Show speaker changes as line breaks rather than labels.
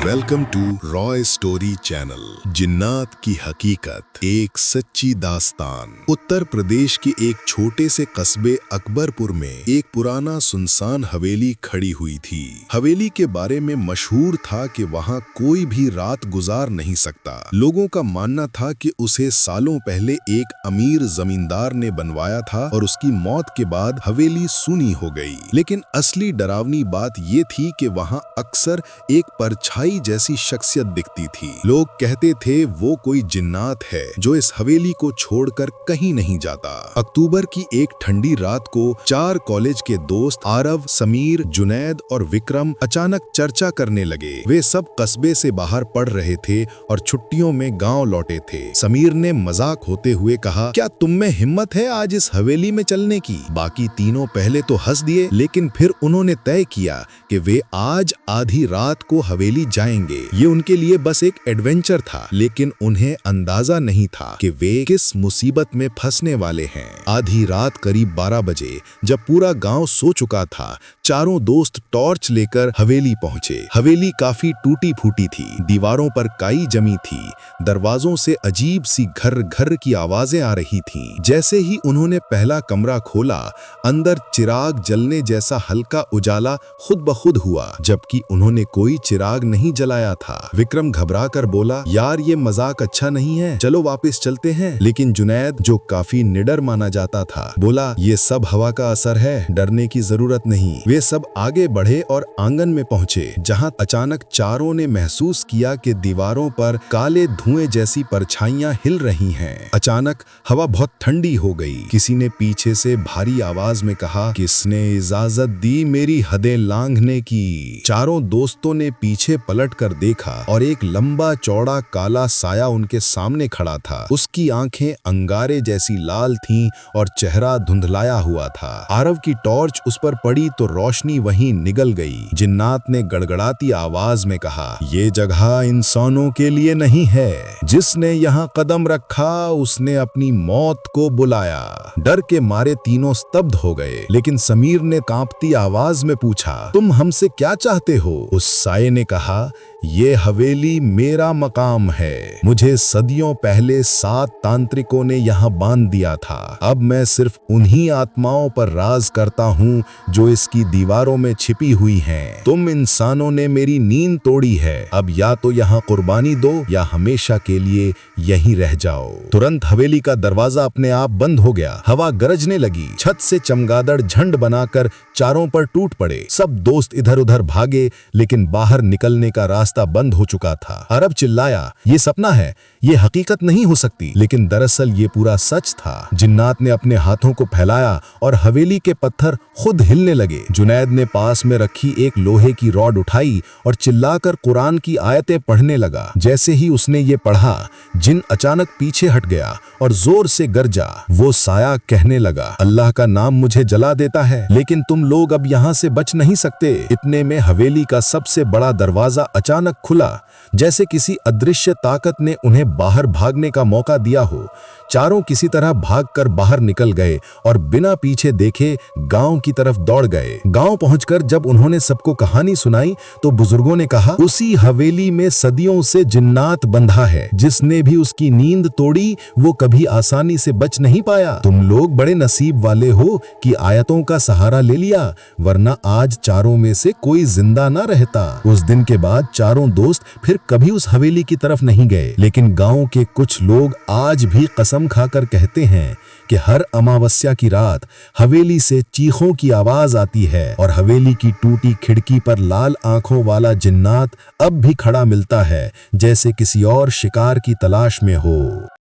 Welcome to Roy story channel. जिन्नात की हकीकत, एक सच्ची दास्तान। उत्तर प्रदेश के एक छोटे से कस्बे अकबरपुर में एक पुराना सुनसान हवेली खड़ी हुई थी। हवेली के बारे में मशहूर था कि वहाँ कोई भी रात गुजार नहीं सकता। लोगों का मानना था कि उसे सालों पहले एक अमीर जमींदार ने बनवाया था और उसकी मौत के बाद हवेली सूनी हो गई। लेकिन असली डरावनी बात ये थी कि वहाँ अक्सर एक परछाई जैसी शख्सियत दिखती थी। लोग कहते थे वो कोई जिन्नात है जो इस हवेली को छोड़कर कहीं नहीं जाता। अक्टूबर की एक ठंडी रात को 4 कॉलेज के दोस्त आरव, समीर, जुनैद और विक्रम अचानक चर्चा करने लगे। वे सब कस्बे से बाहर पढ़ रहे थे और छुट्टियों में गांव लौटे थे। समीर ने मजाक होते हुए कहा, क्या तुम में हिम्मत है आज इस हवेली में चलने की? बाकी तीनों पहले तो हंस दिए, लेकिन फिर उन्होंने तय किया कि वे आज आधी रात को हवेली जाएंगे। ये उनके लिए बस एक एडवेंचर था, लेकिन उन्हें अंदाजा नहीं था कि वे किस मुसीबत में फंसने वाले हैं। आधी रात करीब 12 बजे, जब पूरा गांव सो चुका था, चारों दोस्त टॉर्च लेकर हवेली पहुंचे। हवेली काफी टूटी फूटी थी, दीवारों पर काई जमी थी, दरवाजों से अजीब सी घर घर की आवाजें आ रही थीं। जैसे ही उन्होंने पहला कमरा खोला, अंदर चिराग जलने जैसा हल्का उजाला खुद ब खुद हुआ, जबकि उन्होंने कोई चिराग नहीं जलाया था। विक्रम घबरा कर बोला, यार ये मजाक अच्छा नहीं है, चलो वापस चलते हैं। लेकिन जुनैद, जो काफी निडर माना जाता था, बोला, ये सब हवा का असर है, डरने की जरूरत नहीं। वे सब आगे बढ़े और आंगन में पहुंचे, जहां अचानक चारों ने महसूस किया कि दीवारों पर काले धुएं जैसी परछाइयां हिल रही हैं। अचानक हवा बहुत ठंडी हो गई। किसी ने पीछे से भारी आवाज में कहा, किसने इजाजत दी मेरी हदें लांघने की? चारों दोस्तों ने पीछे पलट कर देखा और एक लंबा चौड़ा काला साया उनके सामने खड़ा था। उसकी आंखें अंगारे जैसी लाल थीं और चेहरा धुंधलाया हुआ था। आरव की टॉर्च उस पर पड़ी तो रोशनी वहीं निगल गई। जिन्नात ने गड़गड़ाती आवाज में कहा, ये जगह इंसानों के लिए नहीं है। जिसने यहाँ कदम रखा उसने अपनी मौत को बुलाया। डर के मारे तीनों स्तब्ध हो गए, लेकिन समीर ने कांपती आवाज में पूछा, तुम हमसे क्या चाहते हो? उस साये ने कहा, ये हवेली मेरा मकाम है। मुझे सदियों पहले 7 तांत्रिकों ने यहाँ बांध दिया था। अब मैं सिर्फ उन्हीं आत्माओं पर राज करता हूँ जो इसकी दीवारों में छिपी हुई हैं। तुम इंसानों ने मेरी नींद तोड़ी है। अब या तो यहाँ कुर्बानी दो या हमेशा के लिए यहीं रह जाओ। तुरंत हवेली का दरवाजा अपने आप बंद हो गया। हवा गरजने लगी। छत से चमगादड़ झंड बनाकर चारों पर टूट पड़े। सब दोस्त इधर उधर भागे, लेकिन बाहर निकलने का रास्ता बंद हो चुका था। अरब चिल्लाया, ये सपना है, ये हकीकत नहीं हो सकती। लेकिन दरअसल ये पूरा सच था। जिन्नात ने अपने हाथों को फैलाया और हवेली के पत्थर खुद हिलने लगे। जुनैद ने पास में रखी एक लोहे की रॉड उठाई और चिल्लाकर कुरान की आयतें पढ़ने लगा। जैसे ही उसने ये पढ़ा, जिन अचानक पीछे हट गया और जोर से गरजा। वो साया कहने लगा, अल्लाह का नाम मुझे जला देता है, लेकिन तुम लोग अब यहाँ से बच नहीं सकते। इतने में हवेली का सबसे बड़ा दरवाजा अचानक खुला, जैसे किसी अदृश्य ताकत ने उन्हें बाहर भागने का मौका दिया हो। चारों किसी तरह भागकर बाहर निकल गए और बिना पीछे देखे गांव की तरफ दौड़ गए। गांव पहुंचकर जब उन्होंने सबको कहानी सुनाई तो बुजुर्गों ने कहा, उसी हवेली में सदियों से जिन्नात बंधा है। जिसने भी उसकी नींद तोड़ी वो कभी आसानी से बच नहीं पाया। तुम लोग बड़े नसीब वाले हो कि आयतों का सहारा ले लिया, वरना आज चारों में से कोई जिंदा ना रहता। उस दिन के बाद चारों दोस्त फिर कभी उस हवेली की तरफ नहीं गए। लेकिन गांव के कुछ लोग आज भी कसम खाकर कहते हैं कि हर अमावस्या की रात हवेली से चीखों की आवाज आती है और हवेली की टूटी खिड़की पर लाल आंखों वाला जिन्नात अब भी खड़ा मिलता है, जैसे किसी और शिकार की तलाश में हो।